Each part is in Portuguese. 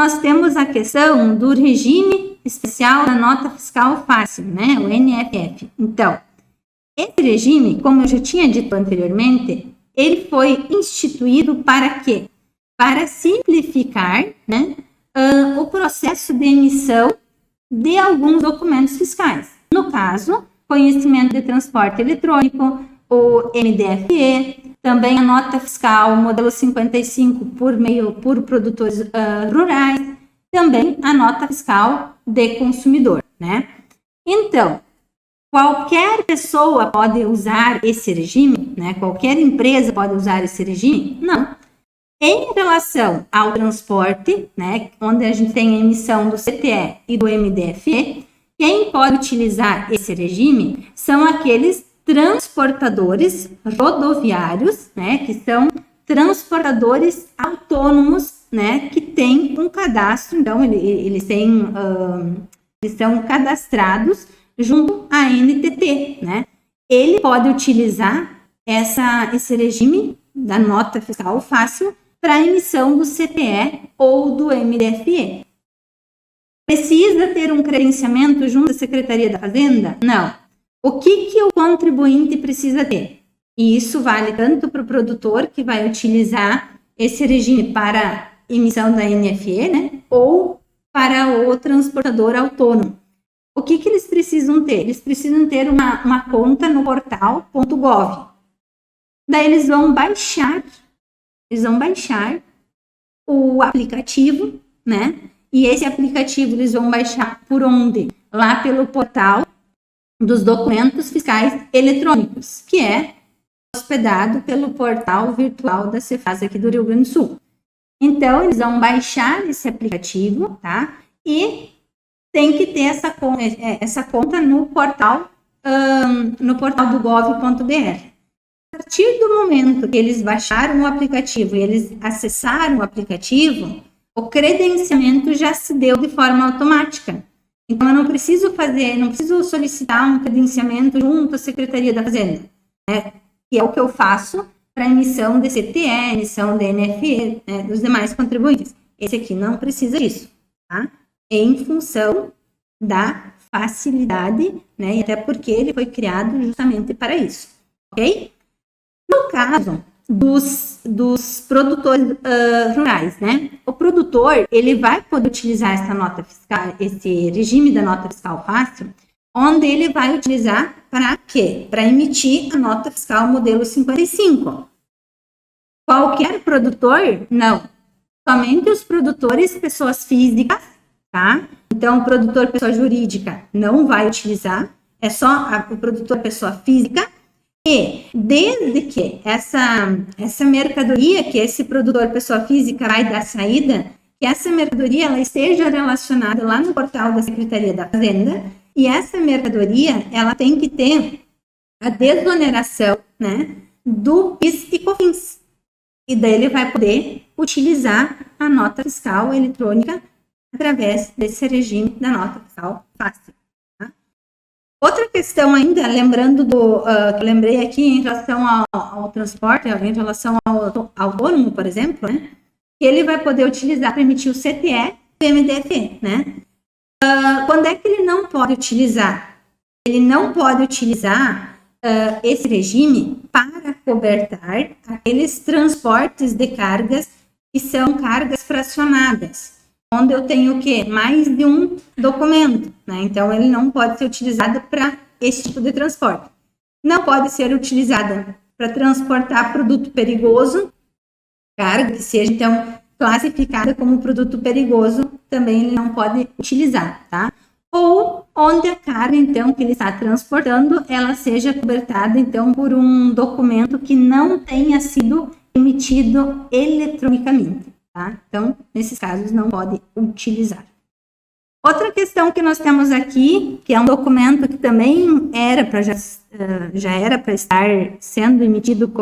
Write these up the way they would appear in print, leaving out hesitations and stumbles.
nós temos a questão do regime especial da nota fiscal fácil, né? O NFF. Então, esse regime, como eu já tinha dito anteriormente, ele foi instituído para quê? Para simplificar, né, o processo de emissão de alguns documentos fiscais. No caso, conhecimento de transporte eletrônico, o MDFE, também a nota fiscal modelo 55 por produtores rurais, também a nota fiscal de consumidor, né? Então, qualquer pessoa pode usar esse regime, né? Qualquer empresa pode usar esse regime? Não. Em relação ao transporte, né, onde a gente tem a emissão do CTE e do MDFE, quem pode utilizar esse regime são aqueles transportadores rodoviários, né, que são transportadores autônomos, né, que têm um cadastro, então eles são cadastrados junto à NTT, né? Ele pode utilizar esse regime da nota fiscal fácil para a emissão do CTE ou do MDFE. Precisa ter um credenciamento junto à Secretaria da Fazenda? Não. O que o contribuinte precisa ter? E isso vale tanto para o produtor, que vai utilizar esse regime para emissão da NFE, né? Ou para o transportador autônomo. O que eles precisam ter? Eles precisam ter uma conta no portal.gov. Daí eles vão baixar o aplicativo, né? E esse aplicativo eles vão baixar por onde? Lá pelo portal dos documentos fiscais eletrônicos, que é hospedado pelo portal virtual da Cefaz aqui do Rio Grande do Sul. Então, eles vão baixar esse aplicativo, tá? E tem que ter essa conta no portal do gov.br. A partir do momento que eles baixaram o aplicativo e eles acessaram o aplicativo, o credenciamento já se deu de forma automática. Então, eu não preciso solicitar um credenciamento junto à Secretaria da Fazenda, né? Que é o que eu faço para emissão de CTE, emissão de NFE, né, dos demais contribuintes. Esse aqui não precisa disso, tá? Em função da facilidade, né? E até porque ele foi criado justamente para isso, ok? No caso dos produtores rurais, né? O produtor, ele vai poder utilizar essa nota fiscal, esse regime da nota fiscal fácil, onde ele vai utilizar para quê? Para emitir a nota fiscal modelo 55. Qualquer produtor? Não. Somente os produtores, pessoas físicas, tá? Então, o produtor pessoa jurídica não vai utilizar, é só o produtor pessoa física. E desde que essa mercadoria que esse produtor pessoa física vai dar saída, que essa mercadoria ela esteja relacionada lá no portal da Secretaria da Fazenda, e essa mercadoria ela tem que ter a desoneração, né, do PIS e COFINS. E daí ele vai poder utilizar a nota fiscal eletrônica através desse regime da nota fiscal fácil. Outra questão ainda, lembrando que eu lembrei aqui em relação ao transporte, em relação ao autônomo, por exemplo, né? Que ele vai poder utilizar para emitir o CTE e o MDFE, né? Quando é que ele não pode utilizar? Ele não pode utilizar esse regime para cobertar aqueles transportes de cargas que são cargas fracionadas, onde eu tenho o quê? Mais de um documento, né? Então, ele não pode ser utilizado para esse tipo de transporte. Não pode ser utilizada para transportar produto perigoso, carga que seja, então, classificada como produto perigoso, também ele não pode utilizar, tá? Ou onde a carga, então, que ele está transportando, ela seja cobertada, então, por um documento que não tenha sido emitido eletronicamente. Tá? Então, nesses casos, não pode utilizar. Outra questão que nós temos aqui, que é um documento que também já era para estar sendo emitido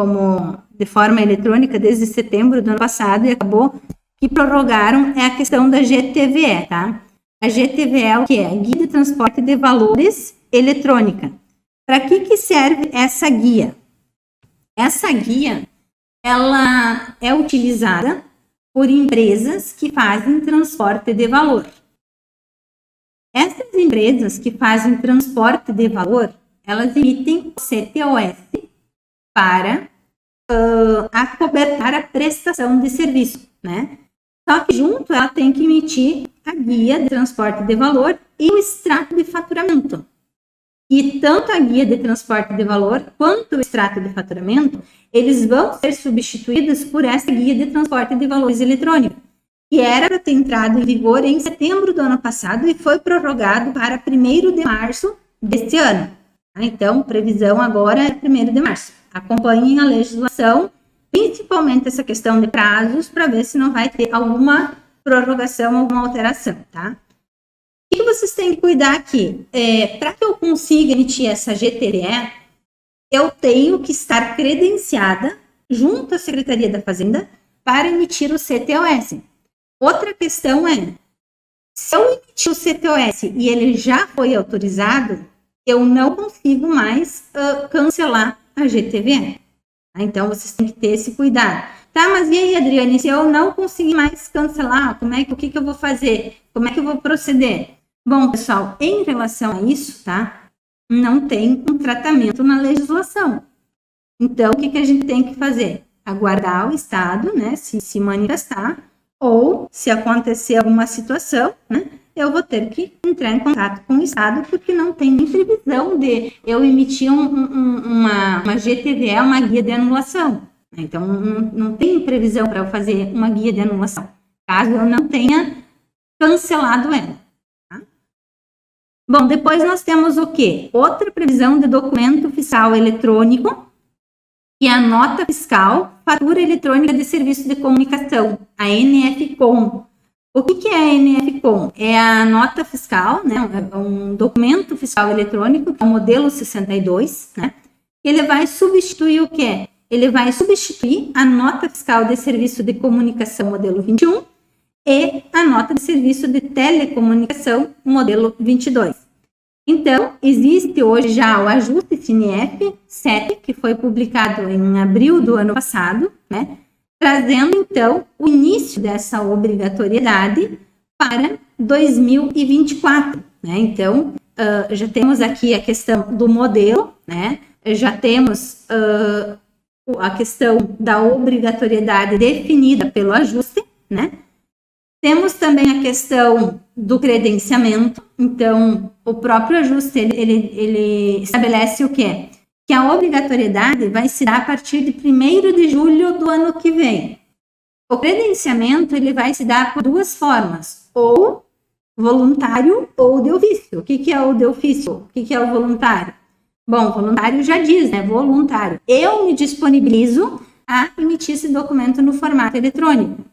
de forma eletrônica desde setembro do ano passado e acabou que prorrogaram, é a questão da GTVE, tá? A GTVE é o que é? Guia de Transporte de Valores Eletrônica. Para que serve essa guia? Essa guia, ela é utilizada por empresas que fazem transporte de valor. Essas empresas que fazem transporte de valor, elas emitem o CTOS para acobertar a prestação de serviço, né? Só que junto ela tem que emitir a guia de transporte de valor e o extrato de faturamento. E tanto a guia de transporte de valor quanto o extrato de faturamento, eles vão ser substituídos por essa guia de transporte de valores eletrônico, que era para ter entrado em vigor em setembro do ano passado e foi prorrogado para 1º de março deste ano. Então, previsão agora é 1º de março. Acompanhem a legislação, principalmente essa questão de prazos, para ver se não vai ter alguma prorrogação, alguma alteração, tá? O que vocês têm que cuidar aqui? Para que eu consiga emitir essa GTVE, eu tenho que estar credenciada junto à Secretaria da Fazenda para emitir o CTOS. Outra questão é, se eu emitir o CTOS e ele já foi autorizado, eu não consigo mais cancelar a GTVE. Então, vocês têm que ter esse cuidado. Tá, mas e aí, Adriane, se eu não conseguir mais cancelar, o que eu vou fazer? Como é que eu vou proceder? Bom, pessoal, em relação a isso, tá? Não tem um tratamento na legislação. Então, o que a gente tem que fazer? Aguardar o Estado, né, se manifestar, ou se acontecer alguma situação, né, eu vou ter que entrar em contato com o Estado, porque não tem nem previsão de eu emitir uma GTVE, uma guia de anulação. Então, não tem previsão para eu fazer uma guia de anulação, caso eu não tenha cancelado ela. Tá? Bom, depois nós temos o quê? Outra previsão de documento fiscal eletrônico, que é a nota fiscal, fatura eletrônica de serviço de comunicação, a NFCOM. O que é a NFCOM? É a nota fiscal, né, um documento fiscal eletrônico, que é o modelo 62, né? Ele vai substituir o quê? Ele vai substituir a nota fiscal de serviço de comunicação modelo 21 e a nota de serviço de telecomunicação modelo 22. Então, existe hoje já o ajuste FINEP 7, que foi publicado em abril do ano passado, né? Trazendo, então, o início dessa obrigatoriedade para 2024, né? Então, já temos aqui a questão do modelo, né? Já temos a questão da obrigatoriedade definida pelo ajuste, né? Temos também a questão do credenciamento. Então, o próprio ajuste, ele estabelece o quê? Que a obrigatoriedade vai se dar a partir de 1º de julho do ano que vem. O credenciamento, ele vai se dar por duas formas, ou voluntário ou de ofício. O que é o de ofício? O que é o voluntário? Bom, voluntário já diz, né? Voluntário. Eu me disponibilizo a emitir esse documento no formato eletrônico.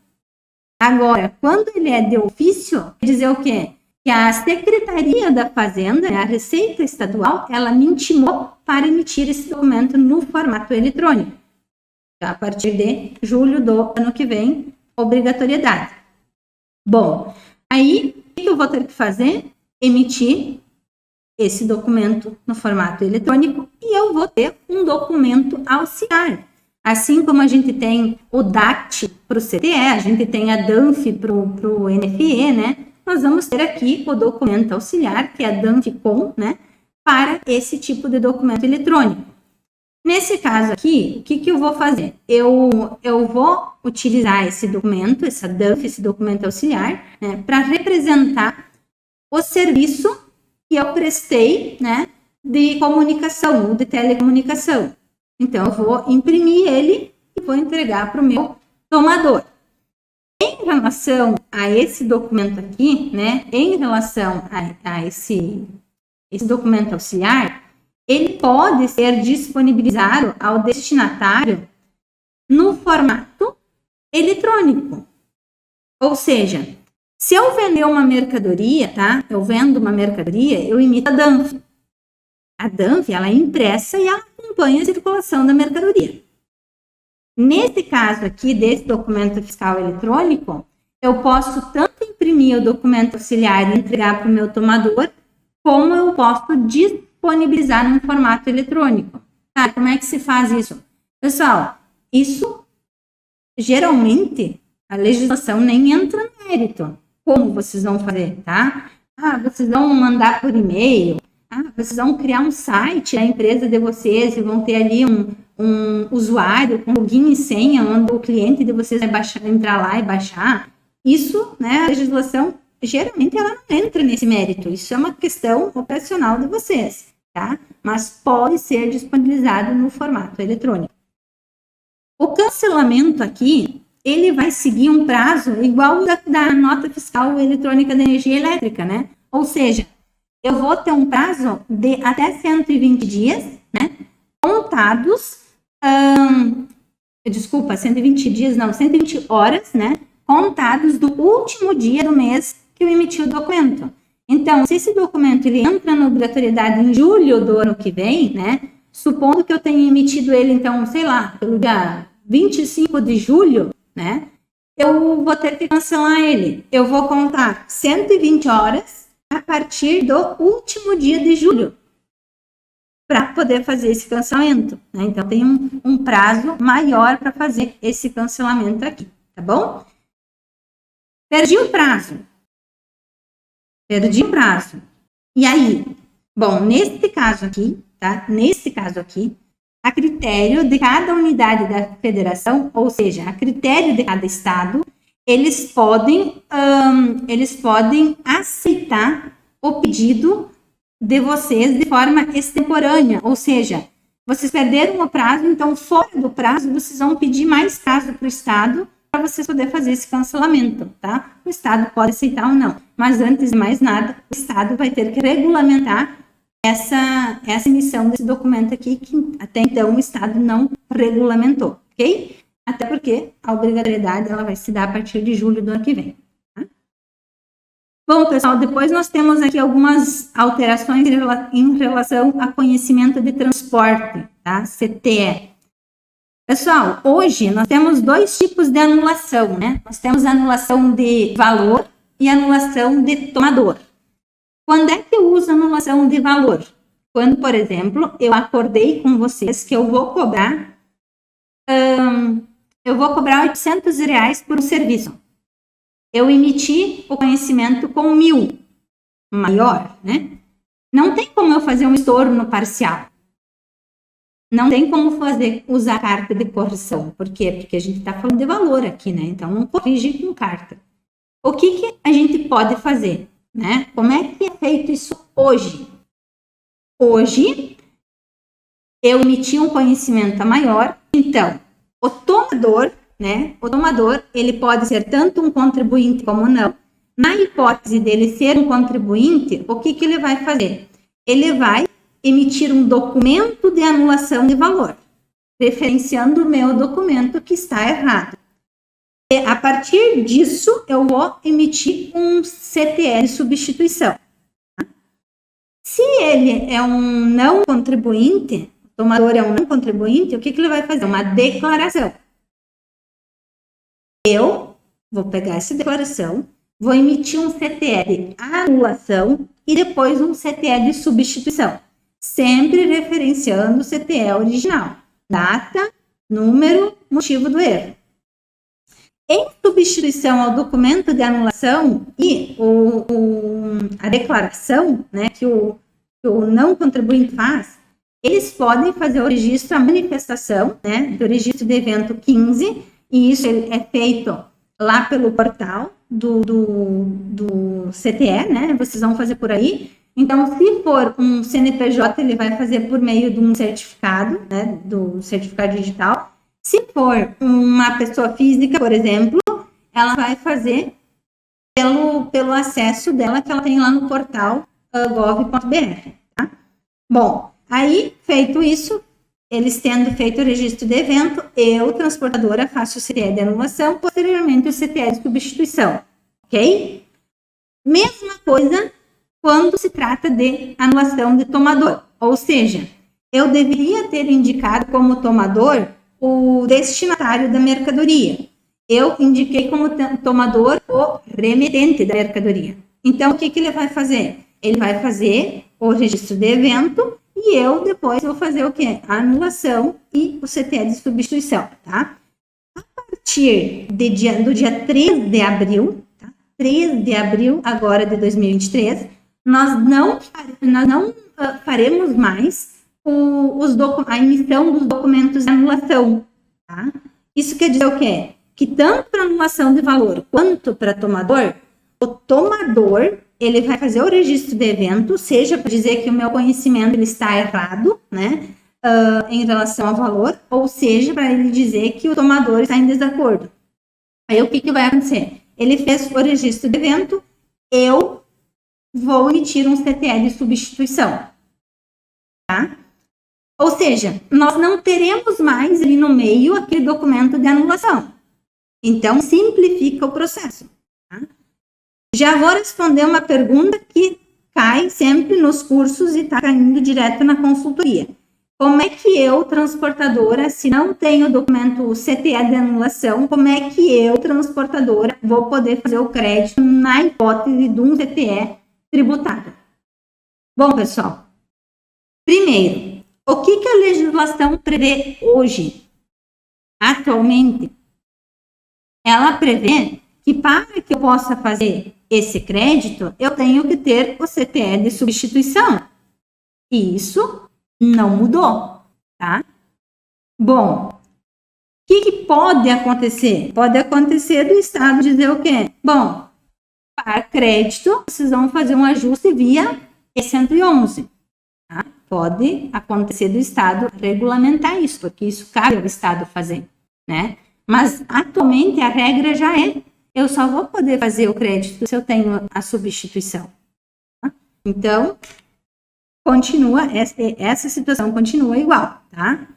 Agora, quando ele é de ofício, quer dizer o quê? Que a Secretaria da Fazenda, a Receita Estadual, ela me intimou para emitir esse documento no formato eletrônico. Então, a partir de julho do ano que vem, obrigatoriedade. Bom, aí, o que eu vou ter que fazer? Emitir esse documento no formato eletrônico e eu vou ter um documento auxiliar. Assim como a gente tem o DACT para o CTE, a gente tem a DANF para o NFE, né? Nós vamos ter aqui o documento auxiliar, que é a DANFCOM, né? Para esse tipo de documento eletrônico. Nesse caso aqui, o que eu vou fazer? Eu vou utilizar esse documento, essa DANF, esse documento auxiliar, né? Para representar o serviço que eu prestei, né? De comunicação, ou de telecomunicação. Então, eu vou imprimir ele e vou entregar para o meu tomador. Em relação a esse documento aqui, né, em relação a esse documento auxiliar, ele pode ser disponibilizado ao destinatário no formato eletrônico. Ou seja, se eu vender uma mercadoria, tá? Eu vendo uma mercadoria, eu emito a DANF. A DANF, ela é impressa e ela acompanha a circulação da mercadoria. Nesse caso aqui, desse documento fiscal eletrônico, eu posso tanto imprimir o documento auxiliar e entregar para o meu tomador, como eu posso disponibilizar num formato eletrônico. Tá, como é que se faz isso? Pessoal, isso, geralmente, a legislação nem entra no mérito. Como vocês vão fazer, tá? Vocês vão mandar por e-mail, vocês vão criar um site da empresa de vocês e vão ter ali um usuário com login e senha, onde o cliente de vocês vai entrar lá e baixar. Isso, né, a legislação, geralmente ela não entra nesse mérito. Isso é uma questão operacional de vocês, tá? Mas pode ser disponibilizado no formato eletrônico. O cancelamento aqui, ele vai seguir um prazo igual da nota fiscal eletrônica de energia elétrica, né? Ou seja, eu vou ter um prazo de até 120 dias, né? Contados, 120 horas, né? Contados do último dia do mês que eu emiti o documento. Então, se esse documento ele entra na obrigatoriedade em julho do ano que vem, né? Supondo que eu tenha emitido ele, então, sei lá, pelo dia 25 de julho, né? Eu vou ter que cancelar ele. Eu vou contar 120 horas a partir do último dia de julho para poder fazer esse cancelamento, né? Então, tem um prazo maior para fazer esse cancelamento aqui, tá bom? Perdi o prazo. E aí? Bom, nesse caso aqui, tá? Nesse caso aqui, a critério de cada unidade da federação, ou seja, a critério de cada estado, eles podem aceitar o pedido de vocês de forma extemporânea, ou seja, vocês perderam o prazo, então fora do prazo vocês vão pedir mais prazo para o estado para vocês poderem fazer esse cancelamento, tá? O estado pode aceitar ou não, mas antes de mais nada, o estado vai ter que regulamentar essa emissão desse documento aqui, que até então o estado não regulamentou, ok? Até porque a obrigatoriedade ela vai se dar a partir de julho do ano que vem. Tá? Bom, pessoal, depois nós temos aqui algumas alterações em relação a conhecimento de transporte, tá? CTE. Pessoal, hoje nós temos dois tipos de anulação, né? Nós temos a anulação de valor e a anulação de tomador. Quando é que eu uso anulação de valor? Quando, por exemplo, eu acordei com vocês que eu vou cobrar R$800 por um serviço. Eu emiti o conhecimento com 1.000, maior, né? Não tem como eu fazer um estorno parcial. Não tem como usar carta de correção. Por quê? Porque a gente está falando de valor aqui, né? Então, não corrige com carta. O que a gente pode fazer, né? Como é que é feito isso hoje? Hoje, eu emiti um conhecimento maior. Então, o tomador, né? O tomador, ele pode ser tanto um contribuinte como não. Na hipótese dele ser um contribuinte, o que ele vai fazer? Ele vai emitir um documento de anulação de valor, referenciando o meu documento que está errado. E, a partir disso, eu vou emitir um CTE de substituição. Se ele é um não contribuinte, o tomador é um não contribuinte, o que ele vai fazer? Uma declaração. Eu vou pegar essa declaração, vou emitir um CTE de anulação e depois um CTE de substituição. Sempre referenciando o CTE original. Data, número, motivo do erro. Em substituição ao documento de anulação e a declaração, né, que o não contribuinte faz, eles podem fazer o registro, a manifestação, né, do registro de evento 15, e isso é feito lá pelo portal do CTE, né, vocês vão fazer por aí. Então, se for um CNPJ, ele vai fazer por meio de um certificado, né, do certificado digital. Se for uma pessoa física, por exemplo, ela vai fazer pelo acesso dela que ela tem lá no portal gov.br. Tá? Bom, aí, feito isso, eles tendo feito o registro de evento, eu, transportadora, faço o CTE de anulação, posteriormente o CTE de substituição. Ok? Mesma coisa quando se trata de anulação de tomador. Ou seja, eu deveria ter indicado como tomador o destinatário da mercadoria. Eu indiquei como tomador o remetente da mercadoria. Então, o que ele vai fazer? Ele vai fazer o registro de evento e eu depois vou fazer o quê? A anulação e o CTE de substituição, tá? A partir do dia 3 de abril, tá? 3 de abril agora de 2023, nós não faremos mais a emissão dos documentos de anulação, tá? Isso quer dizer o quê? Que tanto para anulação de valor quanto para tomador, o tomador ele vai fazer o registro de evento, seja para dizer que o meu conhecimento ele está errado, né, em relação ao valor, ou seja, para ele dizer que o tomador está em desacordo. Aí o que vai acontecer? Ele fez o registro de evento, eu vou emitir um CTE de substituição, tá? Ou seja, nós não teremos mais ali no meio aquele documento de anulação. Então, simplifica o processo. Tá? Já vou responder uma pergunta que cai sempre nos cursos e está caindo direto na consultoria. Como é que eu, transportadora, se não tenho o documento CTE de anulação, como é que eu, transportadora, vou poder fazer o crédito na hipótese de um CTE tributado? Bom, pessoal, primeiro, o que a legislação prevê hoje? Atualmente, ela prevê que para que eu possa fazer esse crédito, eu tenho que ter o CTE de substituição. E isso não mudou, tá? Bom, o que pode acontecer? Pode acontecer do Estado dizer o quê? Bom, para crédito, vocês vão fazer um ajuste via E111. Tá? Pode acontecer do Estado regulamentar isso, porque isso cabe ao Estado fazer, né? Mas, atualmente, a regra já é, eu só vou poder fazer o crédito se eu tenho a substituição. Tá? Então, continua, essa situação continua igual, tá?